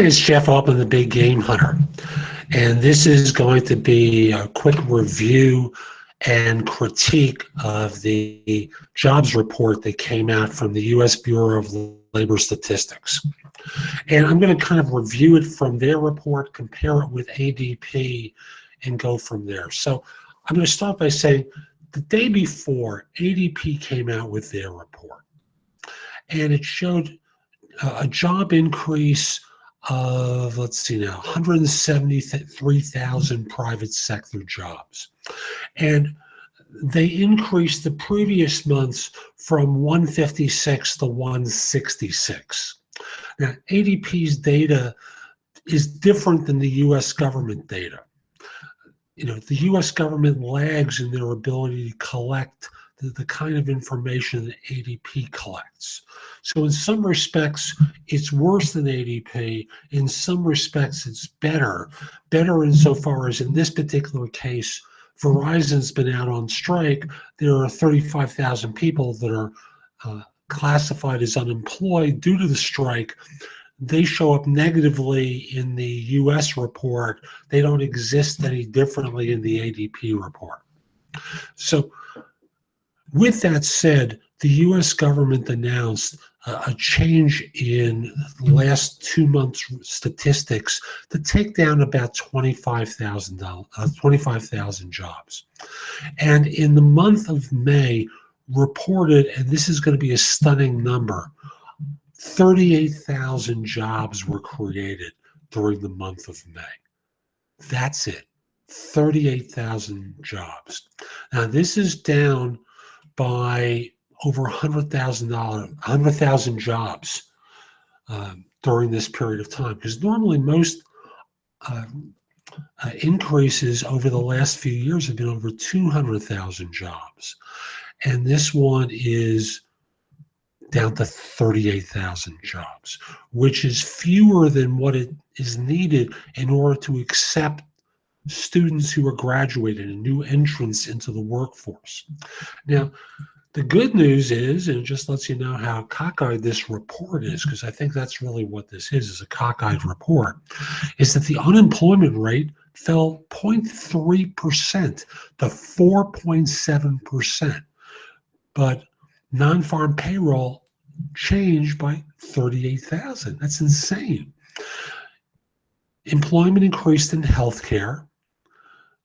It's Jeff Altman, the Big Game Hunter, and this is going to be a quick review and critique of the jobs report that came out from the U.S. Bureau of Labor Statistics. And I'm going to kind of review it from their report, compare it with ADP, and go from there. So I'm going to start by saying the day before, ADP came out with their report, and it showed a job increase of, let's see now, 173,000 private sector jobs. And they increased the previous months from 156 to 166. Now, ADP's data is different than the U.S. government data. You know, the U.S. government lags in their ability to collect the kind of information that ADP collects. So in some respects, it's worse than ADP. In some respects, it's better. Better insofar as in this particular case, Verizon's been out on strike. There are 35,000 people that are classified as unemployed due to the strike. They show up negatively in the U.S. report. They don't exist any differently in the ADP report. So with that said, the U.S. government announced a change in the last 2 months' statistics to take down about 25,000 jobs. And in the month of May, reported, and this is going to be a stunning number, 38,000 jobs were created during the month of May. That's it, 38,000 jobs. Now, this is down by over 100,000 jobs during this period of time, because normally most increases over the last few years have been over 200,000 jobs, and this one is down to 38,000 jobs, which is fewer than what it is needed in order to accept students who are graduating and new entrants into the workforce. Now, the good news is, and it just lets you know how cockeyed this report is, because I think that's really what this is a cockeyed report, is that the unemployment rate fell 0.3% to 4.7%, but non-farm payroll changed by 38,000. That's insane. Employment increased in healthcare.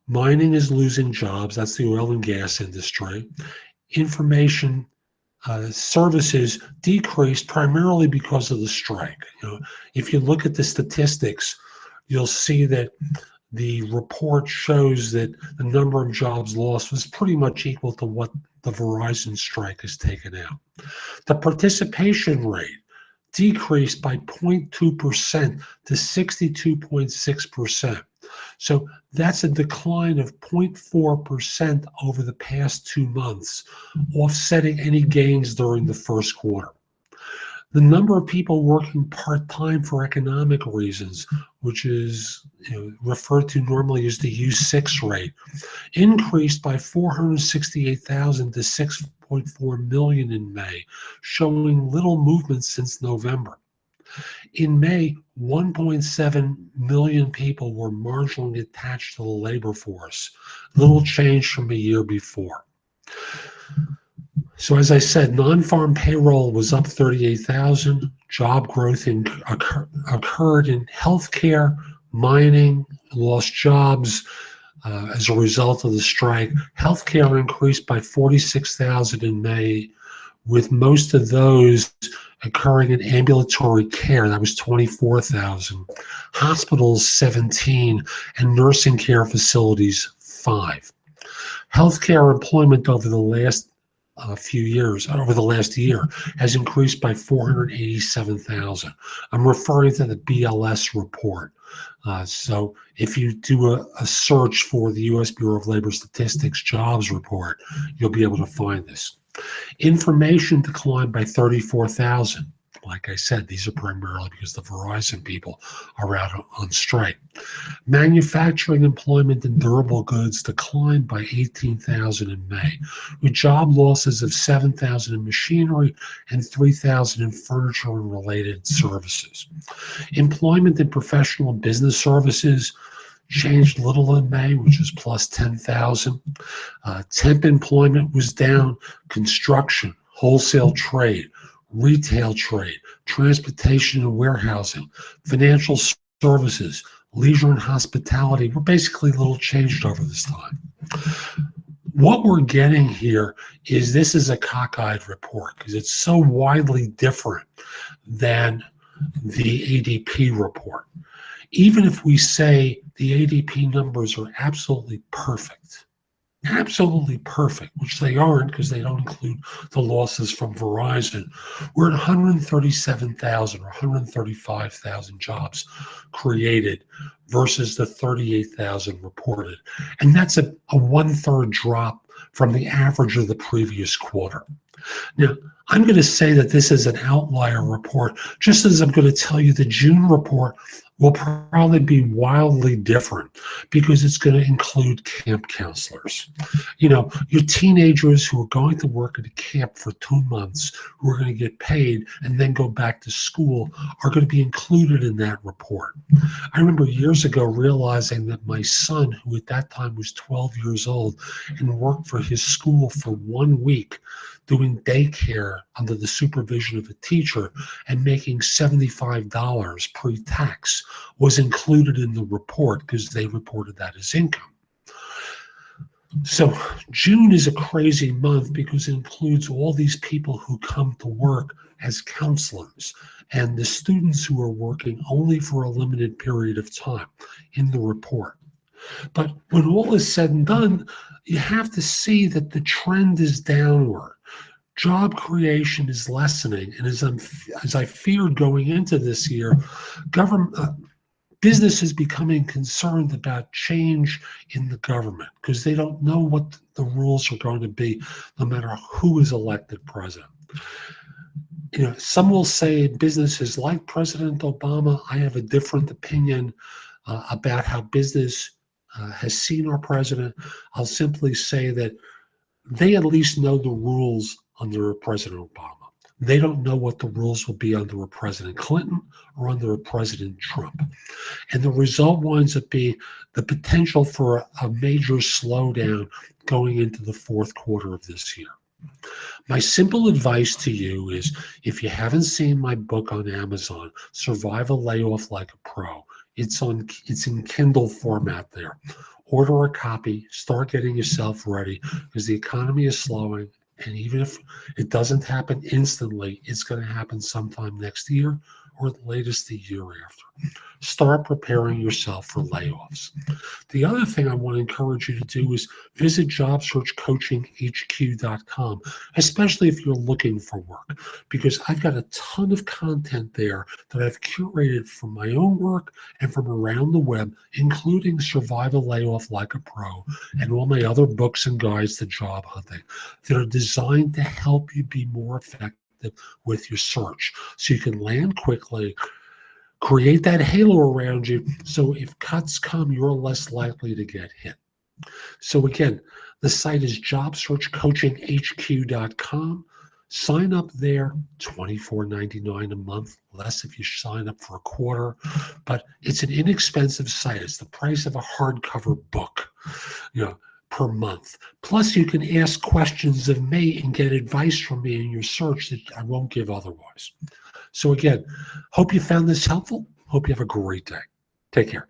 Mining is losing jobs. That's the oil and gas industry. Information services decreased primarily because of the strike. You know, if you look at the statistics, you'll see that the report shows that the number of jobs lost was pretty much equal to what the Verizon strike has taken out. The participation rate decreased by 0.2% to 62.6%. So that's a decline of 0.4% over the past 2 months, offsetting any gains during the first quarter. The number of people working part-time for economic reasons, which is referred to normally as the U6 rate, increased by 468,000 to 6.4 million in May, showing little movement since November. In May, 1.7 million people were marginally attached to the labor force, little change from a year before. So as I said, non-farm payroll was up 38,000. Job growth occurred in healthcare, mining, lost jobs as a result of the strike. Healthcare increased by 46,000 in May, with most of those occurring in ambulatory care. That was 24,000. Hospitals, 17, and nursing care facilities, 5. Healthcare employment over the last over the last year, has increased by 487,000. I'm referring to the BLS report. So if you do a search for the U.S. Bureau of Labor Statistics jobs report, you'll be able to find this. Information declined by 34,000. Like I said, these are primarily because the Verizon people are out on strike. Manufacturing employment in durable goods declined by 18,000 in May, with job losses of 7,000 in machinery and 3,000 in furniture and related services. Employment in professional and business services changed little in May, which is plus 10,000. Temp employment was down. Construction, wholesale trade, retail trade, transportation and warehousing, financial services, leisure and hospitality were basically little changed over this time. What we're getting here is this is a cockeyed report because it's so widely different than the ADP report. Even if we say the ADP numbers are absolutely perfect, which they aren't because they don't include the losses from Verizon, we're at 137,000 or 135,000 jobs created versus the 38,000 reported. And that's a 1/3 drop from the average of the previous quarter. Now, I'm going to say that this is an outlier report, just as I'm going to tell you the June report will probably be wildly different because it's going to include camp counselors. You know, your teenagers who are going to work at a camp for 2 months, who are going to get paid and then go back to school, are going to be included in that report. I remember years ago realizing that my son, who at that time was 12 years old and worked for his school for 1 week, doing daycare under the supervision of a teacher and making $75 pre-tax, was included in the report because they reported that as income. So June is a crazy month because it includes all these people who come to work as counselors and the students who are working only for a limited period of time in the report. But when all is said and done, you have to see that the trend is downward. Job creation is lessening, and as I feared going into this year, business is becoming concerned about change in the government because they don't know what the rules are going to be, no matter who is elected president. You know, some will say business is like President Obama. I have a different opinion about how business has seen our president. I'll simply say that they at least know the rules under President Obama. They don't know what the rules will be under a President Clinton or under a President Trump. And the result winds up being the potential for a major slowdown going into the fourth quarter of this year. My simple advice to you is, if you haven't seen my book on Amazon, Survive a Layoff Like a Pro, it's in Kindle format there. Order a copy, start getting yourself ready because the economy is slowing. And even if it doesn't happen instantly, it's going to happen sometime next year or at the latest the year after. Start preparing yourself for layoffs. The other thing I want to encourage you to do is visit jobsearchcoachinghq.com, especially if you're looking for work, because I've got a ton of content there that I've curated from my own work and from around the web, including Survive a Layoff Like a Pro and all my other books and guides to job hunting that are designed to help you be more effective with your search so you can land quickly, create that halo around you so if cuts come, you're less likely to get hit. So again, the site is jobsearchcoachinghq.com. Sign up there, $24.99 a month, less if you sign up for a quarter, but it's an inexpensive site. It's the price of a hardcover book, per month. Plus, you can ask questions of me and get advice from me in your search that I won't give otherwise. So again, hope you found this helpful. Hope you have a great day. Take care.